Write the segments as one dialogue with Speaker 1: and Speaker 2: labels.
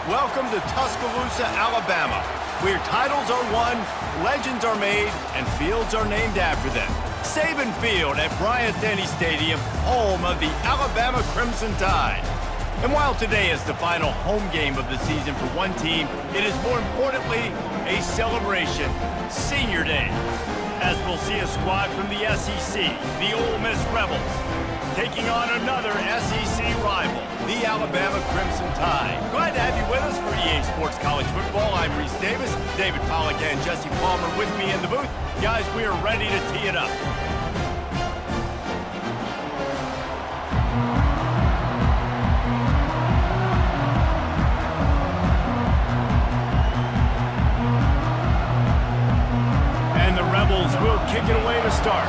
Speaker 1: Welcome to Tuscaloosa, Alabama, where titles are won, legends are made, and fields are named after them. Saban Field at Bryant-Denny Stadium, home of the Alabama Crimson Tide. And while today is the final home game of the season for one team, it is more importantly a celebration, Senior Day, as we'll see a squad from the SEC, the Ole Miss Rebels, taking on another SEC rival, the Alabama Crimson Tide. Glad to have you with us for EA Sports College Football. I'm Reese Davis, David Pollack and Jesse Palmer with me in the booth. Guys, we are ready to tee it up. And the Rebels will kick it away to start.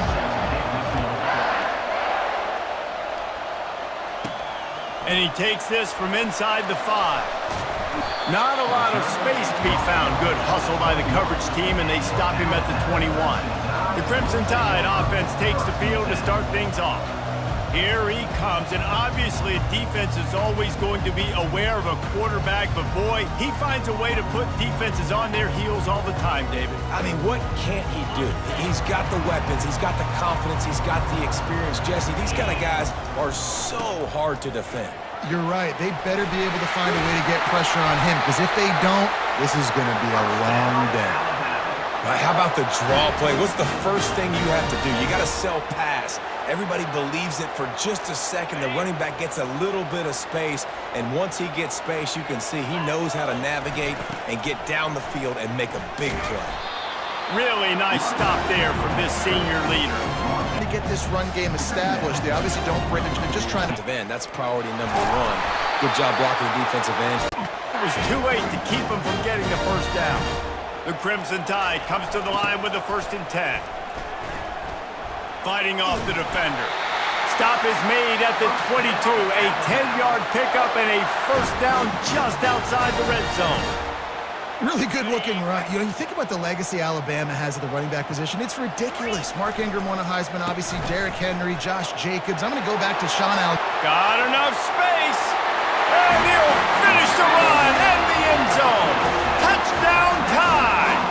Speaker 1: And he takes this from inside the 5. Not a lot of space to be found. Good hustle by the coverage team, and they stop him at the 21. The Crimson Tide offense takes the field to start things off. Here he comes, and obviously defense is always going to be aware of a quarterback, but boy, he finds a way to put defenses on their heels all the time, David.
Speaker 2: I mean, what can't he do? He's got the weapons, he's got the confidence, he's got the experience. Jesse, these kind of guys are so hard to defend.
Speaker 3: You're right. They better be able to find a way to get pressure on him, because if they don't, this is going to be a long day.
Speaker 2: How about the draw play? What's the first thing you have to do? You got to sell pass. Everybody believes it for just a second. The running back gets a little bit of space, and once he gets space, you can see he knows how to navigate and get down the field and make a big play.
Speaker 1: Really nice stop there from this senior leader.
Speaker 3: To get this run game established, they obviously don't break it. They're just trying to...
Speaker 2: End. That's priority number 1. Good job blocking defensive end.
Speaker 1: It was too late to keep him from getting the first down. The Crimson Tide comes to the line with a 1st and 10. Fighting off the defender. Stop is made at the 22. A 10-yard pickup and a 1st down just outside the red zone.
Speaker 3: Really good-looking run. You know, you think about the legacy Alabama has at the running back position. It's ridiculous. Mark Ingram won a Heisman, obviously Derrick Henry, Josh Jacobs. I'm going to go back to Sean Allen.
Speaker 1: Got enough space. And he'll finish the run in the end zone. Touchdown Tide.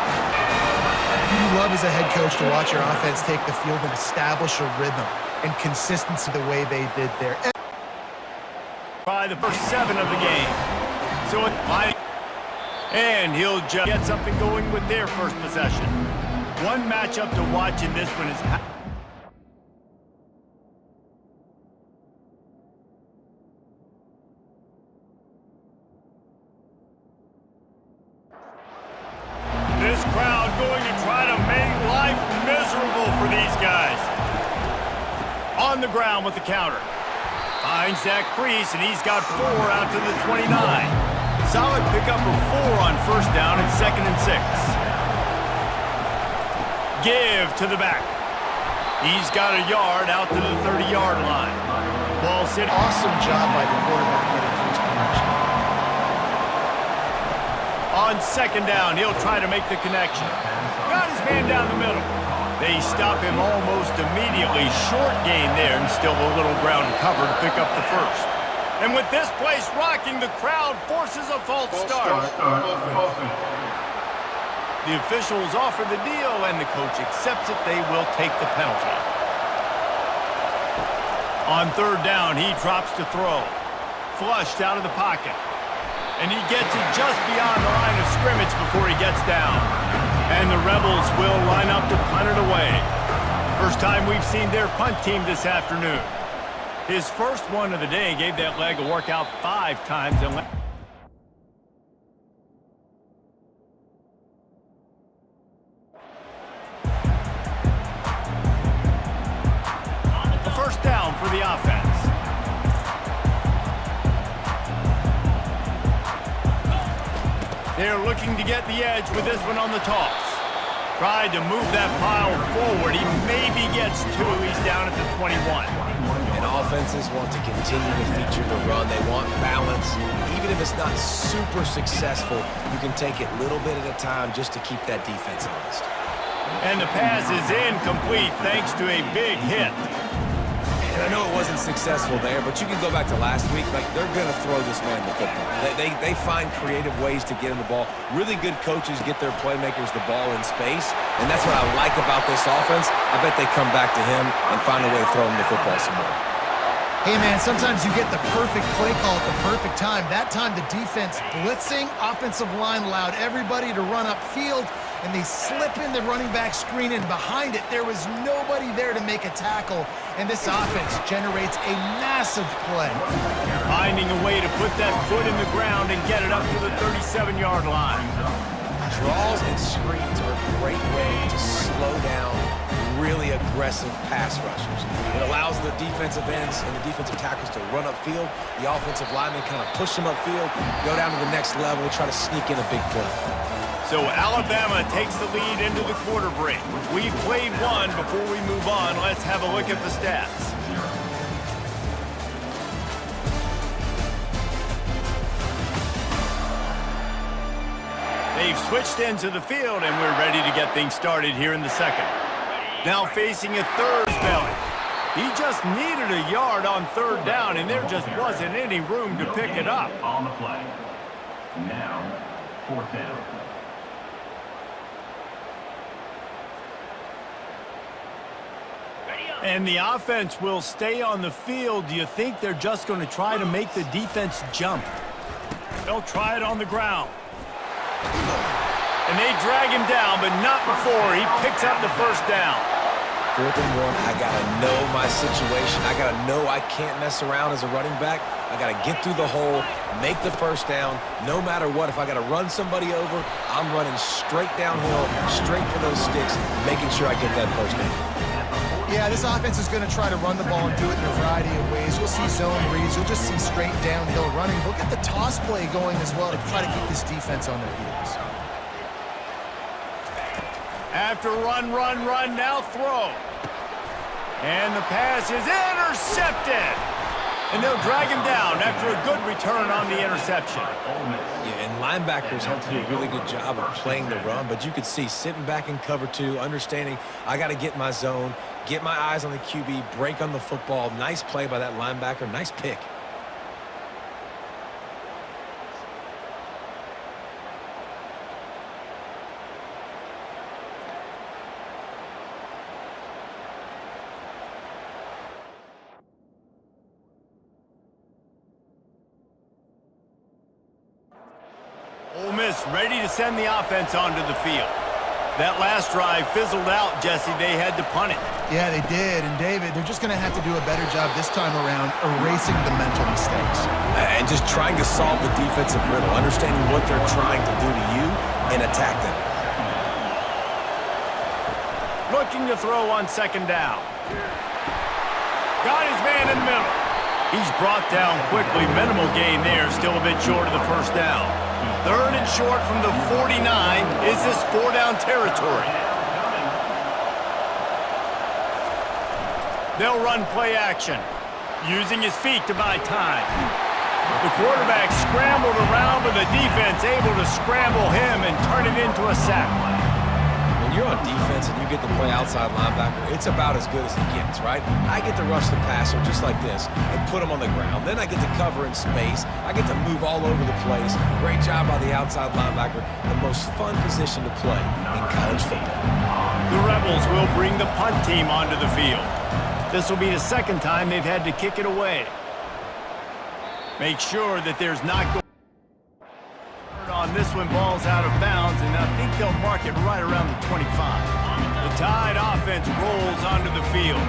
Speaker 3: You love as a head coach to watch your offense take the field and establish a rhythm and consistency the way they did there.
Speaker 1: By the first 7 of the game. So it might... And he'll just get something going with their first possession. One matchup to watch in this one is... This crowd going to try to make life miserable for these guys. On the ground with the counter. Finds that crease, and he's got 4 out to the 29. Solid pickup of 4 on 1st down and 2nd and 6. Give to the back. He's got a yard out to the 30-yard line. Ball sit.
Speaker 3: Awesome job by the quarterback getting first position.
Speaker 1: On 2nd down, he'll try to make the connection. Got his man down the middle. They stop him almost immediately. Short gain there, and still a little ground cover to pick up the 1st. And with this place rocking, the crowd forces a false start. The officials offer the deal, and the coach accepts it. They will take the penalty. On 3rd down, he drops to throw. Flushed out of the pocket. And he gets it just beyond the line of scrimmage before he gets down. And the Rebels will line up to punt it away. First time we've seen their punt team this afternoon. His first one of the day gave that leg a workout 5 times. A 1st down for the offense. They're looking to get the edge with this one on the toss. Tried to move that pile forward. He maybe gets 2. He's down at the 21.
Speaker 2: Offenses want to continue to feature the run. They want balance. Even if it's not super successful, you can take it little bit at a time just to keep that defense honest.
Speaker 1: And the pass is incomplete thanks to a big hit.
Speaker 2: And I know it wasn't successful there, but you can go back to last week. Like, they're going to throw this man the football. They find creative ways to get him the ball. Really good coaches get their playmakers the ball in space, and that's what I like about this offense. I bet they come back to him and find a way to throw him the football some more.
Speaker 3: Hey, man, sometimes you get the perfect play call at the perfect time. That time, the defense blitzing, offensive line allowed everybody to run upfield, and they slip in the running back screen, and behind it, there was nobody there to make a tackle, and this offense generates a massive play.
Speaker 1: Finding a way to put that foot in the ground and get it up to the 37-yard line.
Speaker 2: Draws and screens are a great way to slow down really aggressive pass rushers. It allows the defensive ends and the defensive tackles to run upfield. The offensive linemen kind of push them upfield, go down to the next level, try to sneak in a big play.
Speaker 1: So Alabama takes the lead into the quarter break. We've played one. Before we move on, let's have a look at the stats. They've switched into the field, and we're ready to get things started here in the second. Now facing a third belly. He just needed a yard on third down, and there just wasn't any room to pick it up.
Speaker 4: On the play. Now, fourth down.
Speaker 1: And the offense will stay on the field. Do you think they're just going to try to make the defense jump? They'll try it on the ground. And they drag him down, but not before he picks up the first down.
Speaker 2: 4th and 1, I got to know my situation. I got to know I can't mess around as a running back. I got to get through the hole, make the first down, no matter what. If I got to run somebody over, I'm running straight downhill, straight for those sticks, making sure I get that first down.
Speaker 3: Yeah, this offense is going to try to run the ball and do it in a variety of ways. You'll see zone reads. You'll just see straight downhill running. We'll get the toss play going as well to try to keep this defense on their heels.
Speaker 1: After run, now throw. And the pass is intercepted. And they'll drag him down after a good return on the interception.
Speaker 2: Yeah, and linebackers have to do a really good job of playing the run, but you could see sitting back in cover 2, understanding I got to get my zone, get my eyes on the QB, break on the football. Nice play by that linebacker. Nice pick.
Speaker 1: Ole Miss ready to send the offense onto the field. That last drive fizzled out, Jesse. They had to punt it.
Speaker 3: Yeah, they did. And, David, they're just going to have to do a better job this time around erasing the mental mistakes.
Speaker 2: And just trying to solve the defensive riddle, understanding what they're trying to do to you and attack them.
Speaker 1: Looking to throw on second down. Got his man in the middle. He's brought down quickly. Minimal gain there. Still a bit short of the first down. 3rd and short from the 49. Is this 4-down territory? They'll run play action, using his feet to buy time. The quarterback scrambled around, but the defense able to scramble him and turn it into a sack.
Speaker 2: When you're on defense and you get to play outside linebacker, it's about as good as it gets, right? I get to rush the passer just like this and put him on the ground. Then I get to cover in space. I get to move all over the place. Great job by the outside linebacker. The most fun position to play in college football.
Speaker 1: The Rebels will bring the punt team onto the field. This will be the second time they've had to kick it away. Make sure that there's not going on this one. Ball's out of bounds, and I think they'll mark it right around the 25. The Tide offense rolls onto the field.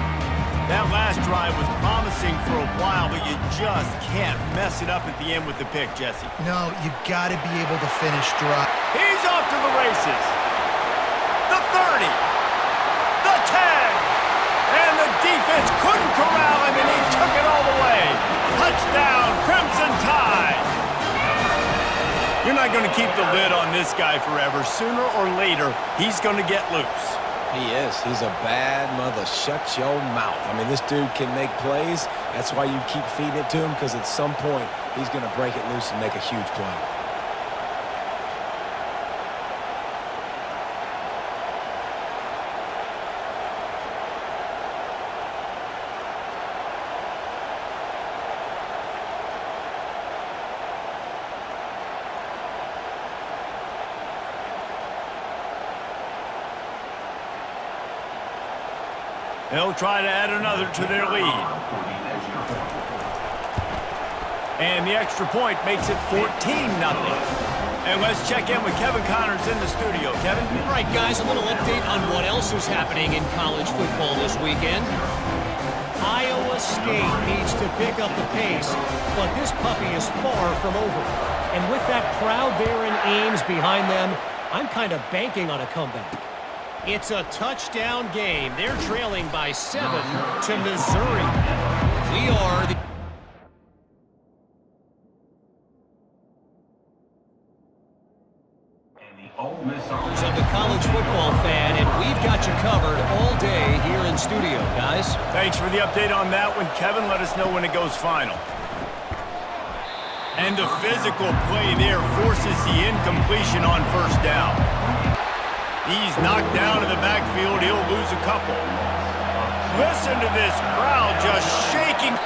Speaker 1: That last drive was promising for a while, but you just can't mess it up at the end with the pick, Jesse.
Speaker 3: No, you got to be able to finish drive.
Speaker 1: He's off to the races. The 30. The 10. And the defense couldn't corral him, and he took it all the way. Touchdown, Crimson Tide. You're not going to keep the lid on this guy forever. Sooner or later, he's going to get loose.
Speaker 2: He is. He's a bad mother. Shut your mouth. I mean, this dude can make plays. That's why you keep feeding it to him, because at some point, he's going to break it loose and make a huge play.
Speaker 1: They'll try to add another to their lead. And the extra point makes it 14-0. And let's check in with Kevin Connors in the studio. Kevin?
Speaker 5: All right, guys, a little update on what else is happening in college football this weekend. Iowa State needs to pick up the pace, but this puppy is far from over. And with that crowd there in Ames behind them, I'm kind of banking on a comeback. It's a touchdown game. They're trailing by 7 to Missouri. We are the... of the college football fan, and we've got you covered all day here in studio, guys.
Speaker 1: Thanks for the update on that one, Kevin. Let us know when it goes final. And the physical play there forces the incompletion on first down. He's knocked down in the backfield. He'll lose a couple. Listen to this crowd just shaking.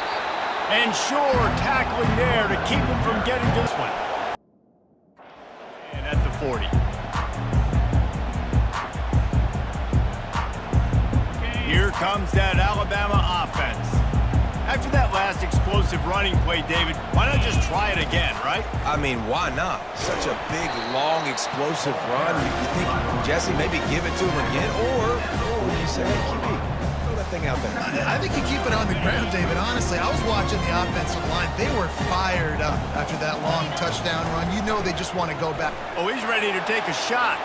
Speaker 1: And sure, tackling there to keep him from getting to this one. And at the 40. Here comes that Alabama offense. After that last explosive running play, David, why not just try it again, right?
Speaker 2: I mean, why not? Such a big, long, explosive run. You think, Jesse, maybe give it to him again? Or you say, hey, QB, throw that thing out there.
Speaker 3: I think you keep it on the ground, David. Honestly, I was watching the offensive line. They were fired up after that long touchdown run. You know they just want to go back.
Speaker 1: Oh, he's ready to take a shot.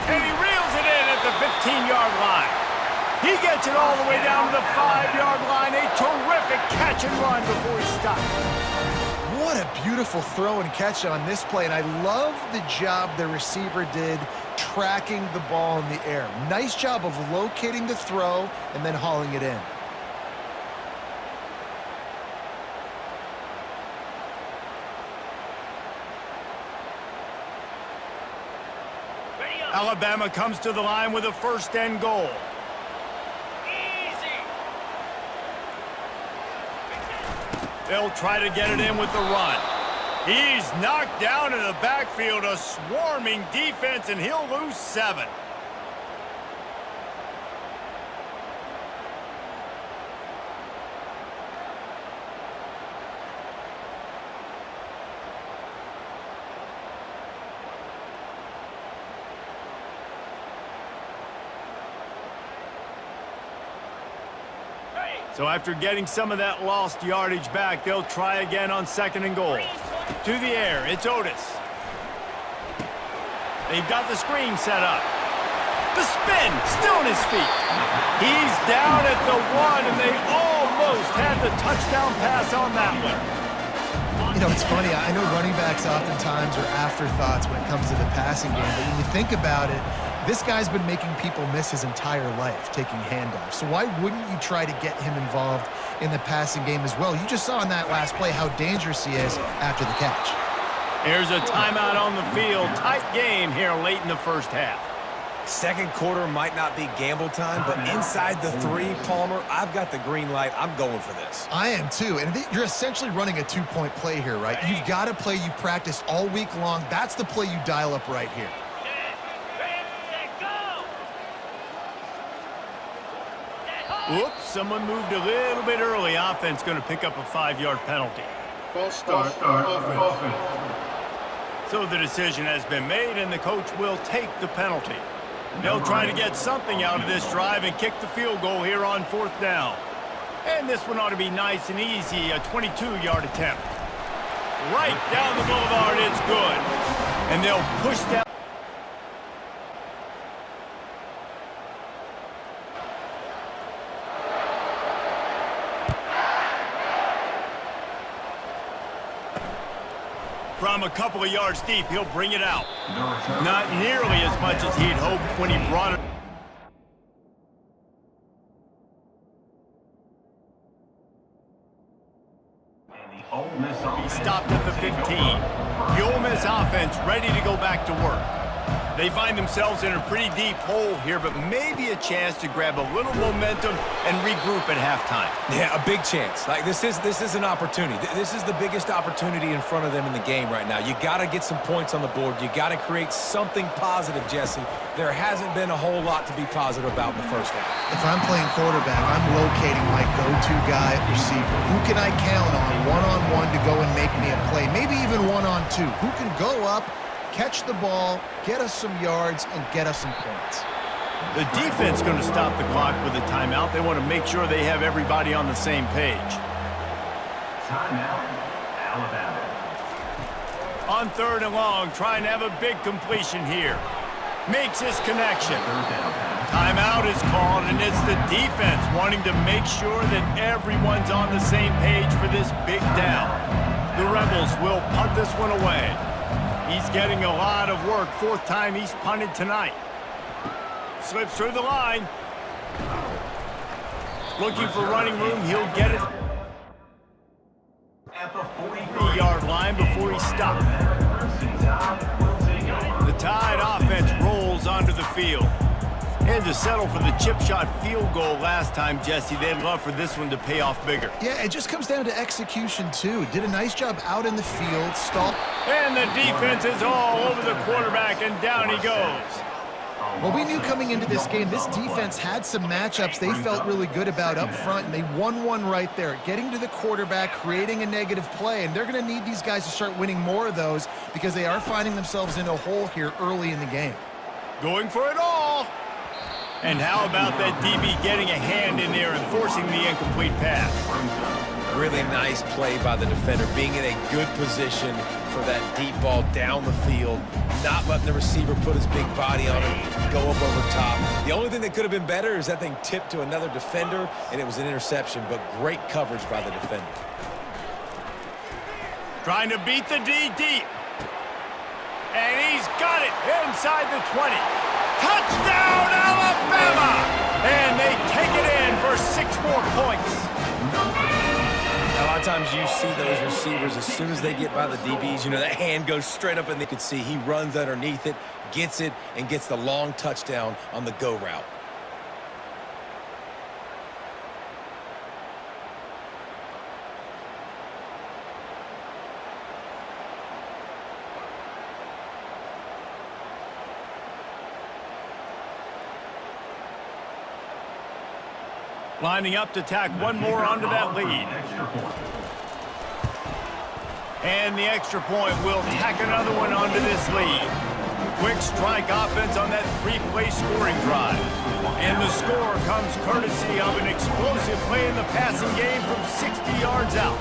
Speaker 1: And he reels it in at the 15-yard line. He gets it all the way down to the 5-yard line. A terrific catch and run before he stopped.
Speaker 3: What a beautiful throw and catch on this play. And I love the job the receiver did tracking the ball in the air. Nice job of locating the throw and then hauling it in.
Speaker 1: Alabama comes to the line with a first and goal. They'll try to get it in with the run. He's knocked down in the backfield, a swarming defense, and he'll lose 7. So after getting some of that lost yardage back, they'll try again on 2nd and goal. To the air, it's Otis. They've got the screen set up. The spin, still on his feet. He's down at the 1, and they almost had the touchdown pass on that one.
Speaker 3: You know, it's funny. I know running backs oftentimes are afterthoughts when it comes to the passing game, but when you think about it, this guy's been making people miss his entire life taking handoffs. So why wouldn't you try to get him involved in the passing game as well? You just saw in that last play how dangerous he is after the catch.
Speaker 1: Here's a timeout on the field. Tight game here late in the first half.
Speaker 2: Second quarter might not be gamble time, but inside the 3, Palmer, I've got the green light. I'm going for this.
Speaker 3: I am too, and you're essentially running a 2-point play here, right? You've got a play you've practiced all week long. That's the play you dial up right here.
Speaker 1: Whoops, someone moved a little bit early. Offense going to pick up a 5-yard penalty.
Speaker 4: False start. Offense.
Speaker 1: So the decision has been made, and the coach will take the penalty. They'll try to get something out of this drive and kick the field goal here on 4th down. And this one ought to be nice and easy, a 22-yard attempt. Right down the boulevard, it's good. And they'll push that. From a couple of yards deep, he'll bring it out. Not nearly as much as he'd hoped when he brought it. He stopped at the 15. The Ole Miss offense ready to go back to work. They find themselves in a pretty deep hole here, but maybe a chance to grab a little momentum and regroup at halftime.
Speaker 2: Yeah, a big chance. Like this is an opportunity. This is the biggest opportunity in front of them in the game right now. You got to get some points on the board. You got to create something positive, Jesse. There hasn't been a whole lot to be positive about in the first half.
Speaker 3: If I'm playing quarterback, I'm locating my go-to guy at receiver. Who can I count on one-on-one to go and make me a play? Maybe even one-on-two. Who can go up, catch the ball, get us some yards, and get us some points?
Speaker 1: The defense going to stop the clock with a timeout. They want to make sure they have everybody on the same page.
Speaker 4: Timeout, Alabama.
Speaker 1: On 3rd and long, trying to have a big completion here. Makes his connection. Timeout is called, and it's the defense wanting to make sure that everyone's on the same page for this big down. The Rebels will punt this one away. He's getting a lot of work. 4th time he's punted tonight. Slips through the line. Looking for running room. He'll get it.
Speaker 4: At the
Speaker 1: 3-yard line before he stopped. The Tide offense rolls onto the field. And to settle for the chip shot field goal last time, Jesse, they'd love for this one to pay off bigger.
Speaker 3: Yeah, it just comes down to execution, too. Did a nice job out in the field, stalled.
Speaker 1: And the defense is all over the quarterback, and down he goes.
Speaker 3: Well, we knew coming into this game, this defense had some matchups they felt really good about up front, and they won one right there, getting to the quarterback, creating a negative play, and they're going to need these guys to start winning more of those because they are finding themselves in a hole here early in the game.
Speaker 1: Going for it all. And how about that DB getting a hand in there and forcing the incomplete pass?
Speaker 2: Really nice play by the defender, being in a good position for that deep ball down the field, not letting the receiver put his big body on it, go up over top. The only thing that could have been better is that thing tipped to another defender, and it was an interception, but great coverage by the defender.
Speaker 1: Trying to beat the D deep. And he's got it inside the 20. Touchdown, Alabama! And they take it in for 6 more points.
Speaker 2: A lot of times you see those receivers, as soon as they get by the DBs, you know, that hand goes straight up, and they could see he runs underneath it, gets it, and gets the long touchdown on the go route.
Speaker 1: Lining up to tack one more onto that lead. And the extra point will tack another one onto this lead. Quick strike offense on that 3-play scoring drive. And the score comes courtesy of an explosive play in the passing game from 60 yards out.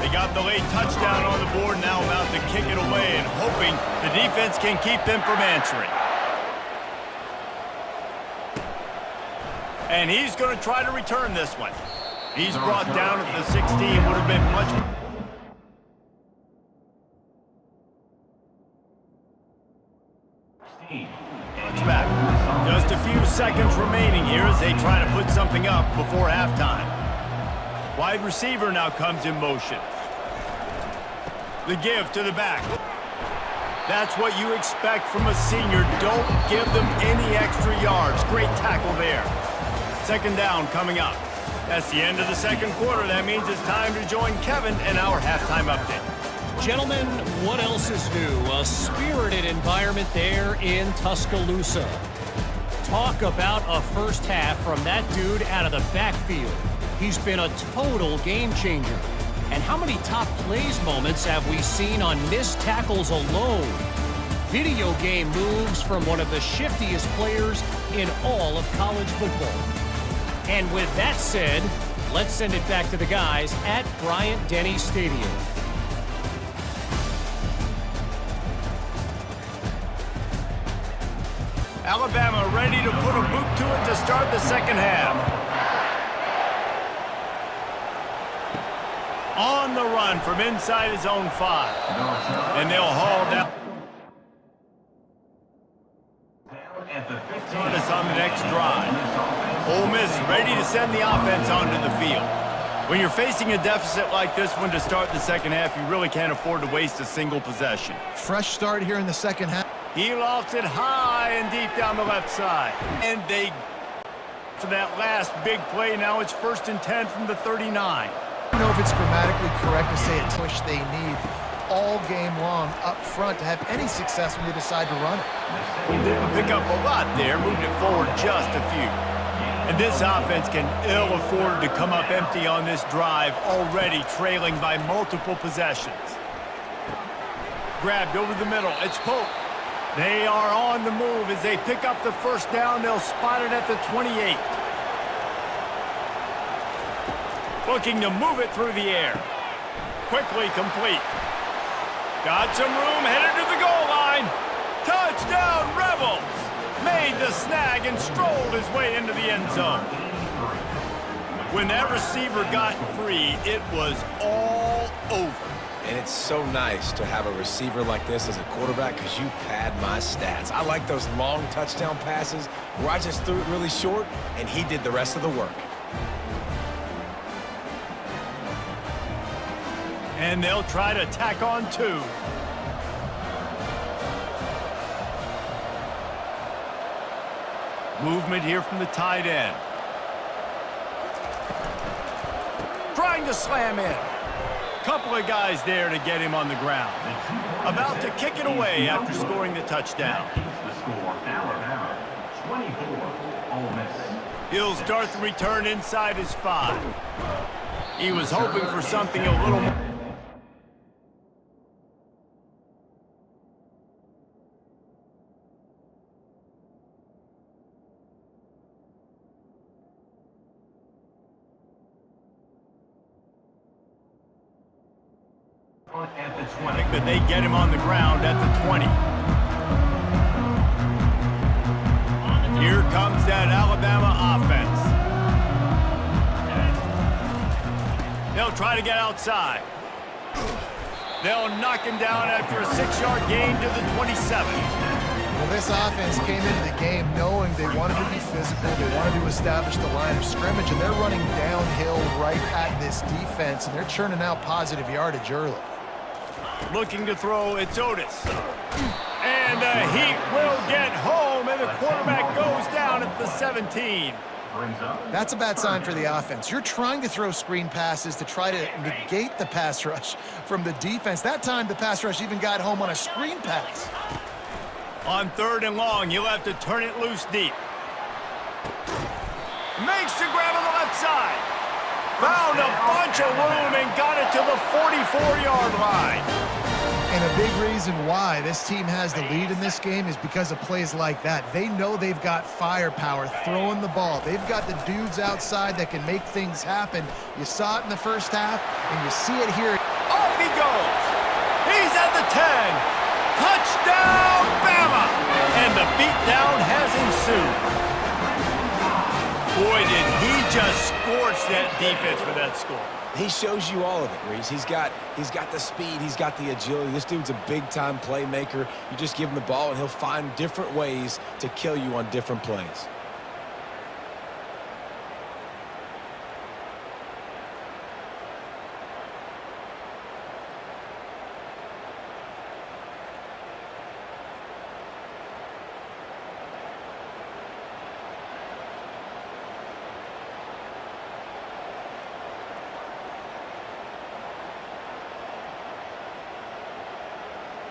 Speaker 1: They got the late touchdown on the board, now about to kick it away and hoping the defense can keep them from answering. And he's going to try to return this one. He's brought down at the 16. Would have been much. It's back. Just a few seconds remaining here as they try to put something up before halftime. Wide receiver now comes in motion. The give to the back. That's what you expect from a senior. Don't give them any extra yards. Great tackle there. 2nd down coming up. That's the end of the 2nd quarter. That means it's time to join Kevin and our halftime update.
Speaker 5: Gentlemen, what else is new? A spirited environment there in Tuscaloosa. Talk about a first half from that dude out of the backfield. He's been a total game changer. And how many top plays moments have we seen on missed tackles alone? Video game moves from one of the shiftiest players in all of college football. And with that said, let's send it back to the guys at Bryant-Denny Stadium.
Speaker 1: Alabama ready to put a boot to it to start the 2nd half. On the run from inside his own 5. And they'll haul down. Us on the next drive. Ole Miss ready to send the offense onto the field. When you're facing a deficit like this one to start the second half, you really can't afford to waste a single possession.
Speaker 3: Fresh start here in the second half.
Speaker 1: He lofts it high and deep down the left side. And they for that last big play. Now it's 1st and 10 from the 39.
Speaker 3: I don't know if it's grammatically correct to say a push they need all game long up front to have any success when they decide to run it.
Speaker 1: He didn't pick up a lot there, moved it forward just a few. And this offense can ill afford to come up empty on this drive, already trailing by multiple possessions. Grabbed over the middle. It's Pope. They are on the move as they pick up the first down. They'll spot it at the 28. Looking to move it through the air. Quickly complete. Got some room, headed to the goal line. Touchdown, Rebels! Made the snag and strolled his way into the end zone. When that receiver got free, it was all over.
Speaker 2: And it's so nice to have a receiver like this as a quarterback because you pad my stats. I like those long touchdown passes where I just threw it really short and he did the rest of the work.
Speaker 1: And they'll try to tack on 2. Movement here from the tight end. Trying to slam in. Couple of guys there to get him on the ground. About to kick it away after scoring the touchdown. He'll start the return inside his 5. He was hoping for something a little more.
Speaker 4: At the 20.
Speaker 1: But they get him on the ground at the 20. Here comes that Alabama offense. They'll try to get outside. They'll knock him down after a 6-yard gain to the 27.
Speaker 3: Well, this offense came into the game knowing they wanted to be physical, they wanted to establish the line of scrimmage, and they're running downhill right at this defense, and they're churning out positive yardage early.
Speaker 1: Looking to throw, it's Otis. And the Heat will get home, and the quarterback goes down at the 17.
Speaker 3: That's a bad sign for the offense. You're trying to throw screen passes to try to negate the pass rush from the defense. That time, the pass rush even got home on a screen pass.
Speaker 1: On 3rd and long, you'll have to turn it loose deep. Makes the grab on the left side. Found a bunch of room and got it to the 44-yard line.
Speaker 3: And a big reason why this team has the lead in this game is because of plays like that. They know they've got firepower throwing the ball. They've got the dudes outside that can make things happen. You saw it in the first half, and you see it here.
Speaker 1: Off he goes. He's at the 10. Touchdown, Bama! And the beatdown has ensued. Boy, did he just scorch that defense for that score.
Speaker 2: He shows you all of it, Reese. He's got the speed, he's got the agility. This dude's a big-time playmaker. You just give him the ball, and he'll find different ways to kill you on different plays.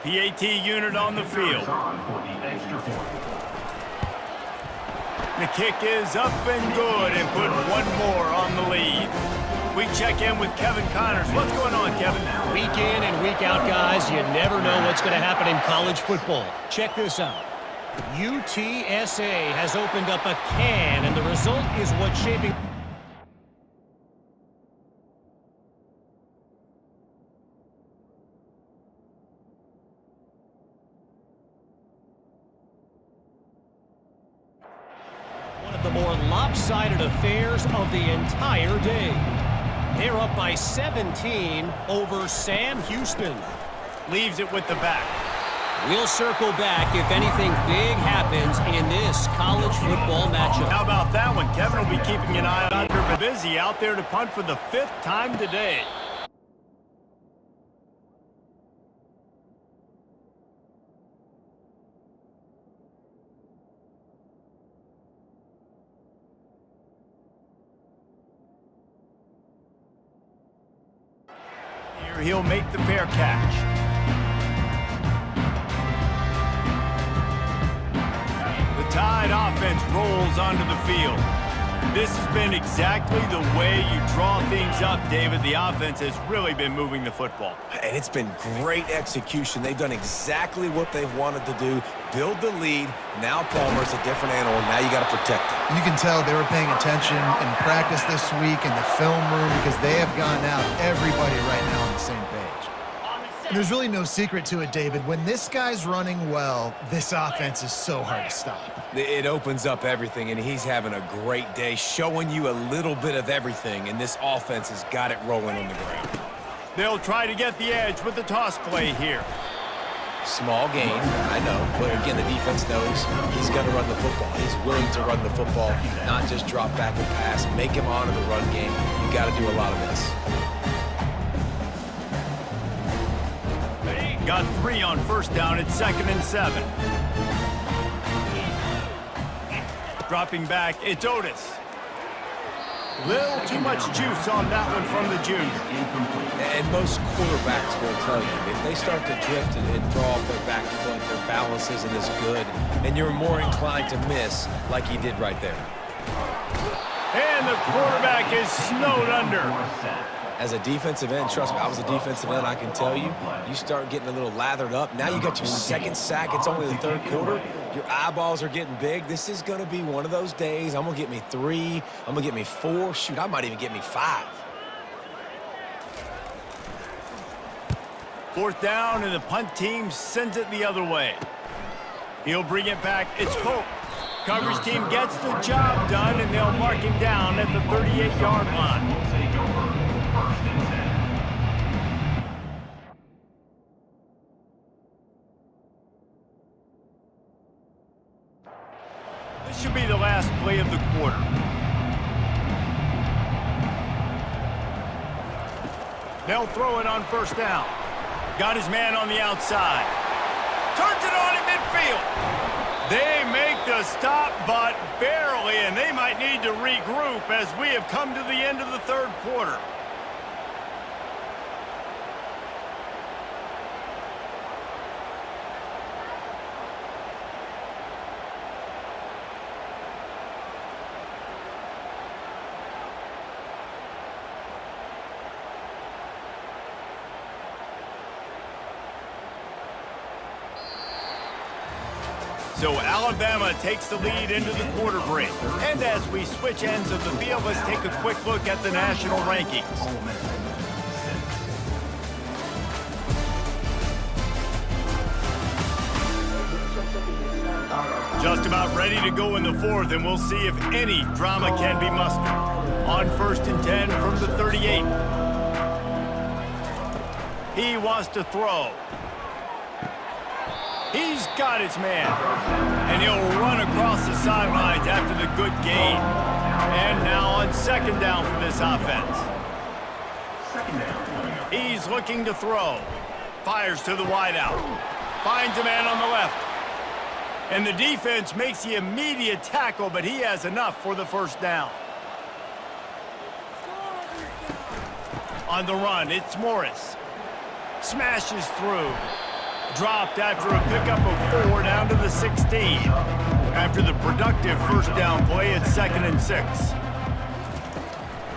Speaker 1: PAT unit on the field. The kick is up and good and put one more on the lead. We check in with Kevin Connors. What's going on, Kevin?
Speaker 5: Week in and week out, guys, you never know what's going to happen in college football. Check this out. UTSA has opened up a can, and the result is what's shaping... the more lopsided affairs of the entire day. They're up by 17 over Sam Houston.
Speaker 1: Leaves it with the back.
Speaker 5: We'll circle back if anything big happens in this college football matchup.
Speaker 1: How about that? that one. Kevin will be keeping an eye on her. Busy out there to punt for the 5th time today. Here he'll make the fair catch. The Tide offense rolls onto the field. This has been exactly the way you draw things up, David. The offense has really been moving the football.
Speaker 2: And it's been great execution. They've done exactly what they've wanted to do. Build the lead. Now Palmer's a different animal. Now you got to protect him.
Speaker 3: You can tell they were paying attention in practice this week in the film room because they have gotten out everybody right now on the same page. And there's really no secret to it, David. When this guy's running well, this offense is so hard to stop.
Speaker 2: It opens up everything, and he's having a great day, showing you a little bit of everything, and this offense has got it rolling on the ground.
Speaker 1: They'll try to get the edge with the toss play here.
Speaker 2: Small gain, I know, but again, the defense knows he's going to run the football. He's willing to run the football, not just drop back and pass, make him honor the run game. You got to do a lot of this.
Speaker 1: Got 3 on first down at 2nd and 7. Dropping back, it's Otis. Little too much juice on that one from the junior.
Speaker 2: And most quarterbacks will tell you, if they start to drift and throw off their back foot, their balance isn't as good, and you're more inclined to miss like he did right there.
Speaker 1: And the quarterback is snowed under.
Speaker 2: As a defensive end, trust me, I was a defensive end, I can tell you, you start getting a little lathered up. Now you got your 2nd sack. It's only the 3rd quarter. Your eyeballs are getting big. This is going to be one of those days. I'm going to get me 3. I'm going to get me 4. Shoot, I might even get me 5.
Speaker 1: 4th down, and the punt team sends it the other way. He'll bring it back. It's Pope. Coverage team gets the job done, and they'll mark him down at the 38-yard line. This should be the last play of the quarter. They'll throw it on first down. Got his man on the outside. Turns it on in midfield. They make the stop, but barely, and they might need to regroup as we have come to the end of the 3rd quarter. So Alabama takes the lead into the quarter break. And as we switch ends of the field, let's take a quick look at the national rankings. Just about ready to go in the 4th, and we'll see if any drama can be mustered. On 1st and 10 from the 38. He wants to throw. He's got his man, and he'll run across the sidelines after the good gain. And now on 2nd down for this offense. He's looking to throw. Fires to the wideout. Finds a man on the left. And the defense makes the immediate tackle, but he has enough for the 1st down. On the run, it's Morris. Smashes through. Dropped after a pickup of 4 down to the 16. After the productive 1st down play at 2nd and 6.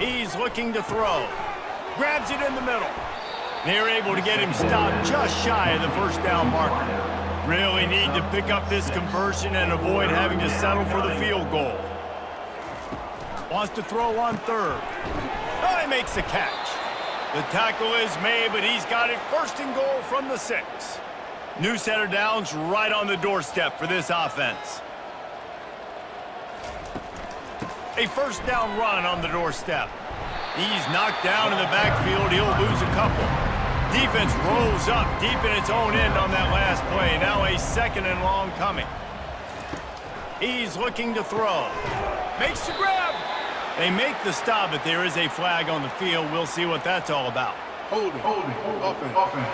Speaker 1: He's looking to throw. Grabs it in the middle. They're able to get him stopped just shy of the 1st down marker. Really need to pick up this conversion and avoid having to settle for the field goal. Wants to throw on 3rd. Oh, he makes the catch. The tackle is made, but he's got it 1st and goal from the 6. New set of downs right on the doorstep for this offense. A 1st down run on the doorstep. He's knocked down in the backfield. He'll lose a couple. Defense rolls up deep in its own end on that last play. Now a 2nd and long coming. He's looking to throw. Makes the grab. They make the stop, but there is a flag on the field. We'll see what that's all about.
Speaker 6: Holding, offense.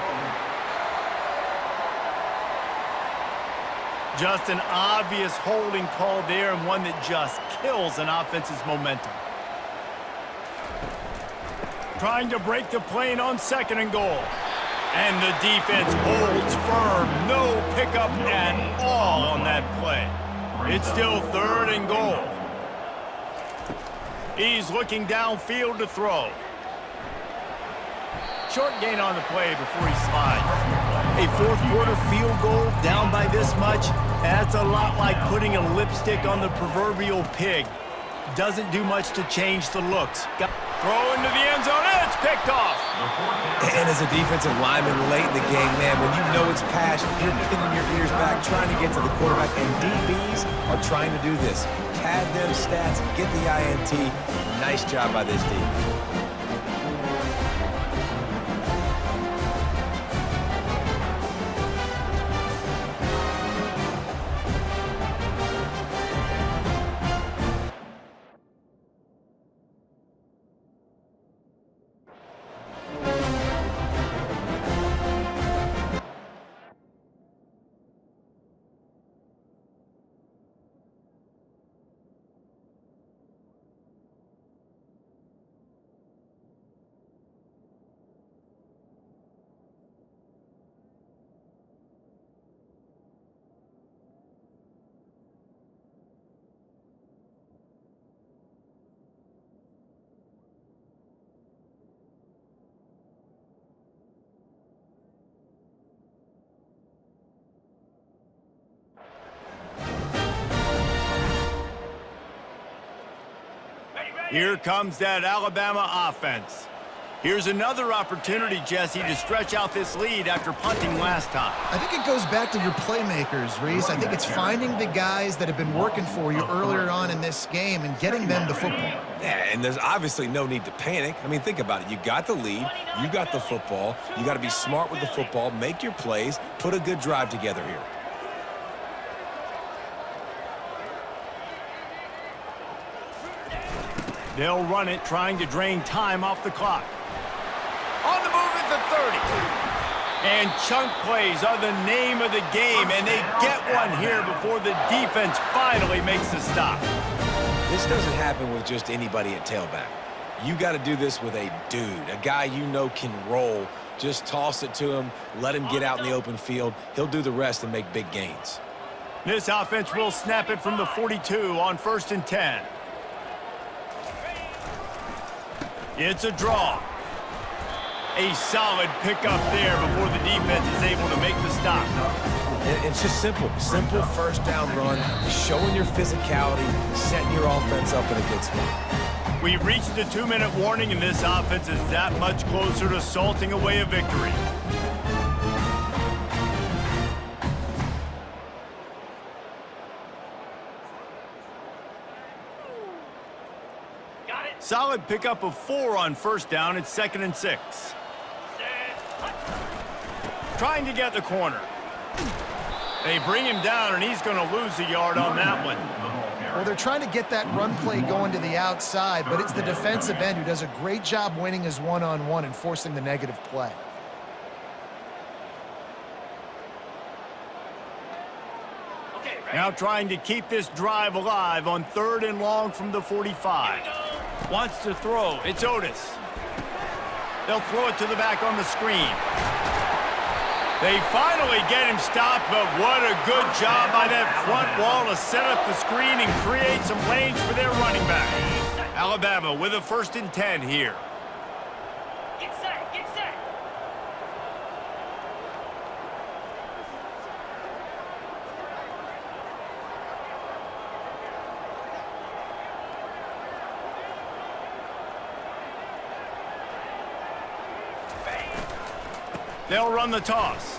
Speaker 1: Just an obvious holding call there, and one that just kills an offense's momentum. Trying to break the plane on 2nd and goal. And the defense holds firm. No pickup at all on that play. It's still 3rd and goal. He's looking downfield to throw. Short gain on the play before he slides. A 4th quarter field goal down by this much, that's a lot like putting a lipstick on the proverbial pig. Doesn't do much to change the looks. Throw into the end zone, and it's picked off.
Speaker 2: And as a defensive lineman late in the game, man, when you know it's passion, you're pinning your ears back, trying to get to the quarterback, and DBs are trying to do this. Pad them stats, get the INT. Nice job by this team.
Speaker 1: Here comes that Alabama offense. Here's another opportunity, Jesse, to stretch out this lead after punting last time.
Speaker 3: I think it goes back to your playmakers, Reese. I think it's finding the guys that have been working for you earlier on in this game and getting them the football.
Speaker 2: Yeah, and there's obviously no need to panic. I mean, think about it. You got the lead. You got the football. You got to be smart with the football, make your plays, put a good drive together here.
Speaker 1: They'll run it, trying to drain time off the clock. On the move at the 30. And chunk plays are the name of the game, and they get one here before the defense finally makes the stop.
Speaker 2: This doesn't happen with just anybody at tailback. You got to do this with a dude, a guy you know can roll. Just toss it to him, let him get out in the open field. He'll do the rest and make big gains.
Speaker 1: This offense will snap it from the 42 on 1st and 10. It's a draw. A solid pickup there before the defense is able to make the stop.
Speaker 2: It's just simple. Simple first down run, showing your physicality, setting your offense up in a good spot.
Speaker 1: We've reached the 2-minute warning, and this offense is that much closer to salting away a victory. Solid pickup of 4 on 1st down. It's 2nd and 6. Trying to get the corner. They bring him down, and he's going to lose a yard on that one.
Speaker 3: Well, they're trying to get that run play going to the outside, but it's the defensive end who does a great job winning his one-on-one and forcing the negative play.
Speaker 1: Now trying to keep this drive alive on 3rd and long from the 45. Wants to throw. It's Otis. They'll throw it to the back on the screen. They finally get him stopped, but what a good job by that front wall to set up the screen and create some lanes for their running back. Alabama with a 1st and 10 here.
Speaker 7: Get set, get set.
Speaker 1: They'll run the toss.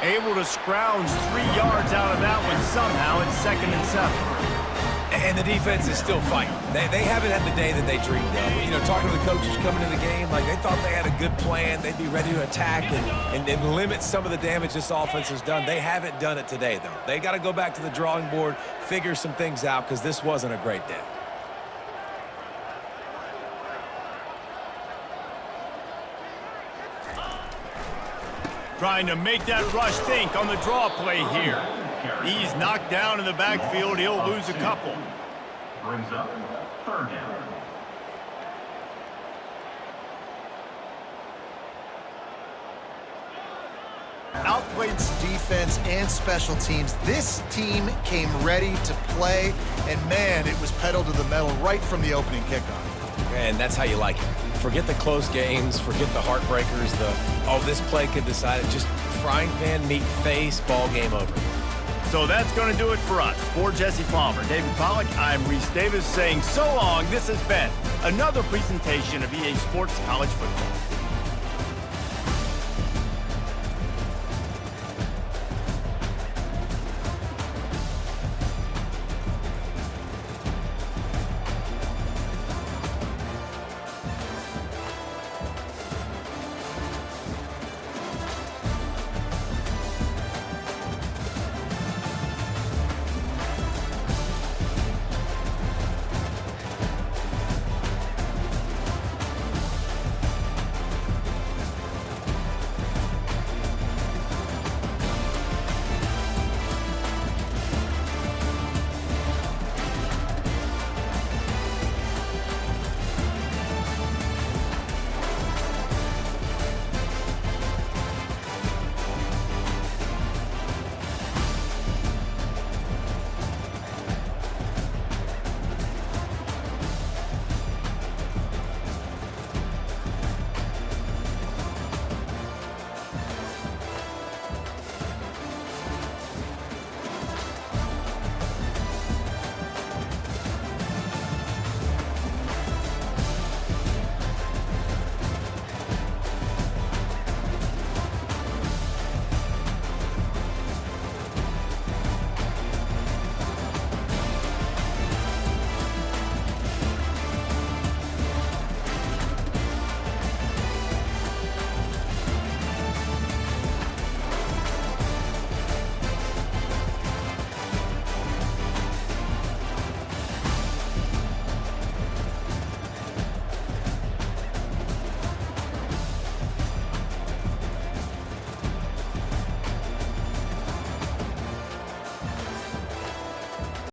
Speaker 1: Able to scrounge 3 yards out of that one somehow. It's 2nd and 7.
Speaker 2: And the defense is still fighting. They haven't had the day that they dreamed of. You know, talking to the coaches coming into the game, like they thought they had a good plan. They'd be ready to attack and limit some of the damage this offense has done. They haven't done it today, though. They got to go back to the drawing board, figure some things out, because this wasn't a great day.
Speaker 1: Trying to make that rush think on the draw play here. He's knocked down in the backfield. He'll lose a couple.
Speaker 4: Brings up third down.
Speaker 3: Outplayed defense and special teams. This team came ready to play, and man, it was pedal to the metal right from the opening kickoff.
Speaker 2: And that's how you like it. Forget the close games, forget the heartbreakers, this play could decide it. Just frying pan, meat face, ball game over.
Speaker 1: So that's going to do it for us. For Jesse Palmer, David Pollack, I'm Reese Davis saying so long. This has been another presentation of EA Sports College Football.